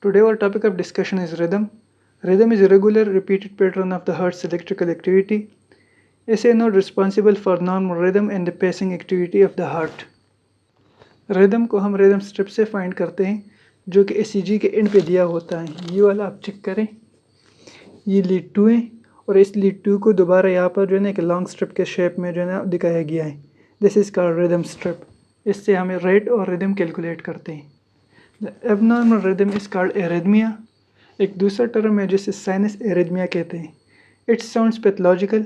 Today our topic of discussion is rhythm. Rhythm is a regular repeated pattern of the heart's electrical activity. Is a node responsible for normal rhythm and the pacing activity of the heart. Rhythm को हम rhythm strip से find करते हैं जो कि ECG के end पे दिया होता है. ये वाला आप चेक करें, ये lead 2 है और इस lead 2 को दोबारा यहाँ पर जो है ना एक long strip के shape में जो है ना दिखाया गया है. This is called rhythm strip. इससे हमें rate और rhythm calculate करते हैं. The abnormal rhythm is called arrhythmia. एक दूसरा टर्म है जिसे साइनस एरिथमिया कहते हैं. It sounds pathological,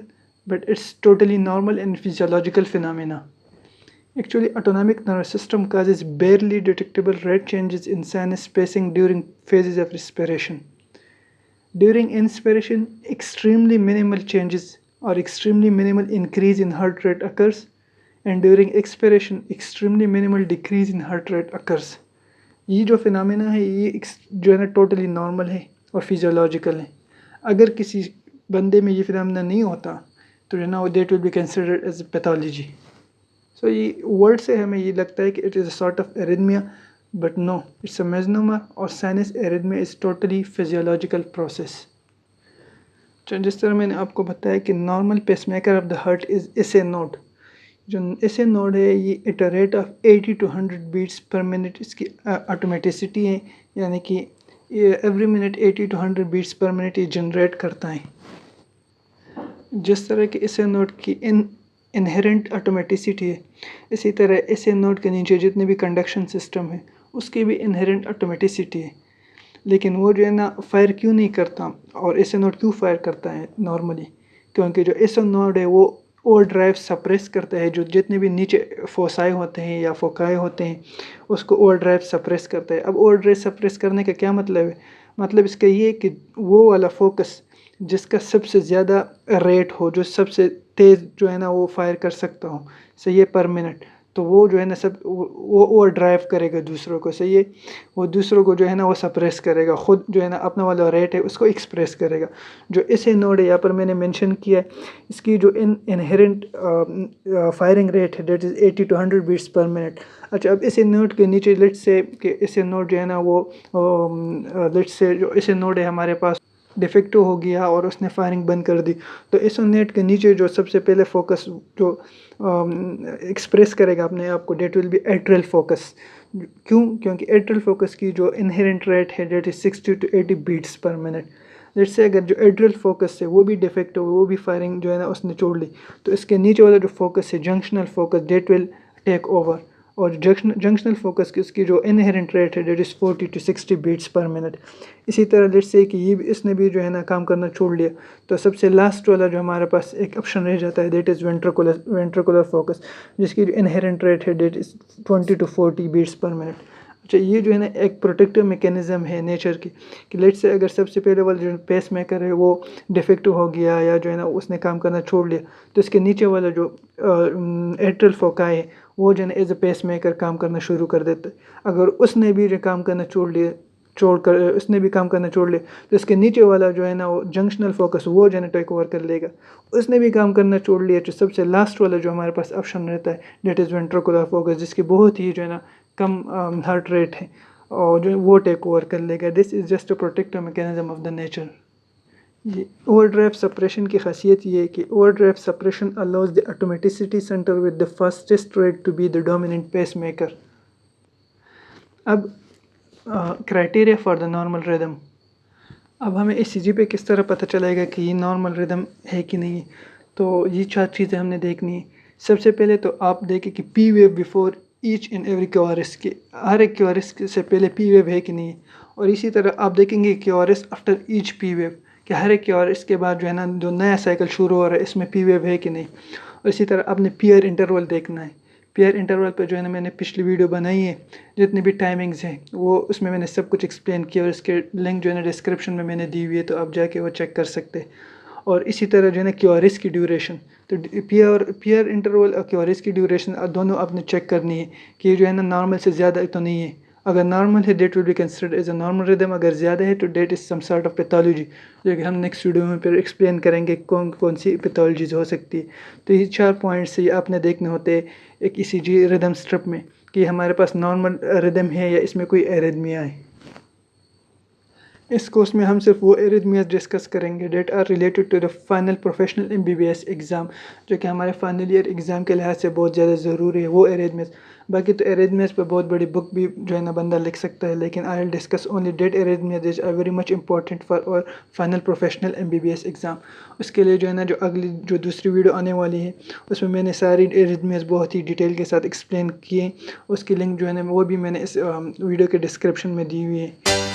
but it's totally normal and physiological phenomena. Actually, autonomic nervous system causes barely detectable rate changes in sinus pacing during phases of respiration. During inspiration, extremely minimal changes or extremely minimal increase in heart rate occurs, and during expiration, extremely minimal decrease in heart rate occurs. ये जो phenomena है ये जो है ना totally normal है और physiological है. अगर किसी बंदे में ये फिनोमेना नहीं होता तो जो है ना that will be considered as pathology. So ये वर्ड से हमें ये लगता है कि it is a sort of arrhythmia, but no, it's a misnomer और sinus arrhythmia is totally physiological process. जिस तरह मैंने आपको बताया कि normal pacemaker of the heart is S A node. जो एस ए नोड है ये at a rate of 80 to 100 beats per minute इसकी ऑटोमेटिसिटी है, यानी कि every minute 80 to 100 beats per minute ये जनरेट करता है. जिस तरह कि एस ए नोड की इनहेरेंट ऑटोमेटिसिटी है, इसी तरह एस ए नोड के नीचे जितने भी कंडक्शन सिस्टम है उसकी भी इनहेरेंट ऑटोमेटिसिटी है. लेकिन वो जो है ना फायर क्यों नहीं करता और एस ए नोड क्यों फायर करता है नॉर्मली? क्योंकि जो एस ए नोड है वो ओवर ड्राइव सप्रेस करता है. जो जितने भी नीचे फोसाई होते हैं या फोकाई होते हैं उसको ओवर ड्राइव सप्रेस करता है. अब ओवर ड्राइव सप्रेस करने का क्या मतलब है? मतलब इसका ये है कि वो वाला फोकस जिसका सबसे ज़्यादा रेट हो, जो सबसे तेज़ जो है ना वो फायर कर सकता हो, सही है, पर मिनट, तो वो जो है ना सब वो ओवर ड्राइव करेगा दूसरों को, सही है. वो दूसरों को जो है ना वो सप्रेस करेगा, ख़ुद जो है ना अपना वाला रेट है उसको एक्सप्रेस करेगा. जो इसे नोड है यहाँ पर मैंने मेंशन किया है, इसकी जो इनहेरेंट फायरिंग रेट है that is 80 to 100 beats per minute. अच्छा, अब इसे नोड के नीचे लेट्स से कि इसे नोड जो है ना वो लेट्स से जो इसे नोड है हमारे पास डिफेक्टिव हो गया और उसने फायरिंग बंद कर दी, तो इस नेट के नीचे जो सबसे पहले फोकस जो एक्सप्रेस करेगा अपने आप को, that will be atrial focus. क्यों? क्योंकि एट्रियल फोकस की जो इनहेरेंट रेट है that is 60 to 80 beats per minute. Let's say अगर जो एट्रियल फोकस है वो भी डिफेक्टिव हो, वो भी फायरिंग जो है ना उसने छोड़ ली, तो इसके नीचे वाला जो फोकस है junctional focus that will take over. और जंक्शनल फोकस की उसकी जो इनहेरेंट रेट है that is 40 to 60 beats per minute. इसी तरह लेट्स से कि ये भी इसने भी जो है ना काम करना छोड़ लिया, तो सबसे लास्ट वाला जो हमारे पास एक ऑप्शन रह जाता है डेट इज़ वेंट्रिकुलर फोकस, जिसकी जो इनहेरेंट रेट है that is 20 to 40 beats per minute. अच्छा, ये जो है ना एक प्रोटेक्टिव मैकेनिज़्म है नेचर की कि लेट्स से अगर सबसे पहले वाला जो पेस मेकर है वो डिफेक्टिव हो गया या जो है ना उसने काम करना छोड़ लिया, तो इसके नीचे वाला जो एट्रियल फोकाई है वो जो है ना एज ए पेस मेकर काम करना शुरू कर देता है. अगर उसने भी जो काम करना उसने भी काम करना छोड़ लिया, तो इसके नीचे वाला जो है ना वो जंक्शनल फोकस वो जो है ना टेक ओवर कर लेगा. उसने भी काम करना छोड़ लिया, तो सबसे लास्ट वाला जो हमारे पास ऑप्शन रहता है डेट इज़ वेंट्रिकुलर फोकस, जिसकी बहुत ही जो है ना कम हार्ट रेट है और जो वो टेक ओवर कर लेगा. This is just a protective mechanism of the nature. ये ओवर ड्राइव सप्रेशन की खासियत ये है कि overdrive suppression allows the automaticity center with the fastest rate to be the dominant pacemaker. अब criteria for the normal rhythm. अब हमें ECG पे किस तरह पता चलेगा कि ये नॉर्मल रिदम है कि नहीं है? तो ये 4 चीज़ें हमने देखनी है. सबसे पहले तो आप देखें कि P wave before each and every QRS के, हर एक क्यूआरएस से पहले पी वेव है कि नहीं है. और इसी तरह आप देखेंगे QRS after each P wave, कि हर एक क्यूआरएस के बाद जो है ना जो नया साइकिल शुरू हो रहा है इसमें पी वेव है कि नहीं. और इसी तरह आपने पीयर इंटरवल देखना है. पीयर इंटरवल पर जो है ना मैंने पिछली वीडियो बनाई है, जितनी भी टाइमिंग्स हैं वो उसमें मैंने सब कुछ एक्सप्लेन किया और इसके लिंक जो है ना डिस्क्रिप्शन में मैंने दी हुई है, तो आप जाके वो चेक कर सकते हैं. और इसी तरह जो है ना क्यूआरएस की ड्यूरेशन, तो पीयर इंटरवल और क्यूआरएस की ड्यूरेशन दोनों आपने चेक करनी है कि ये जो है ना नॉर्मल से ज़्यादा तो नहीं है. अगर नॉर्मल है that will be considered as a normal rhythm, अगर ज़्यादा है तो that is some sort of pathology, जो कि हम नेक्स्ट वीडियो में फिर एक्सप्लेन करेंगे कौन कौन सी पैथोलॉजीज हो सकती है. तो ये 4 पॉइंट्स ये आपने देखने होते हैं एक ECG रिदम स्ट्रिप में कि हमारे पास नॉर्मल रिदम है या इसमें कोई एरिथमिया है. اس کورس میں ہم صرف وہ ایریدمیاز ڈسکس کریں گے that are related to the final professional MBBS exam, جو کہ ہمارے فائنل ایئر ایگزام کے لحاظ سے بہت زیادہ ضروری ہے وہ ایریدمیاز. باقی تو ایریدمیاز پہ بہت بڑی بک بھی جو ہے نا بندہ لکھ سکتا ہے، لیکن I will discuss only that arrhythmias which are very much important for our final professional MBBS exam. اس کے لیے جو ہے نا جو دوسری ویڈیو آنے والی ہے اس میں نے ساری ایریدمیاز بہت ہی ڈیٹیل کے ساتھ ایکسپلین کیے. اس کی لنک جو ہے نا وہ بھی میں نے اس ویڈیو کے ڈسکرپشن میں دی ہوئی ہے.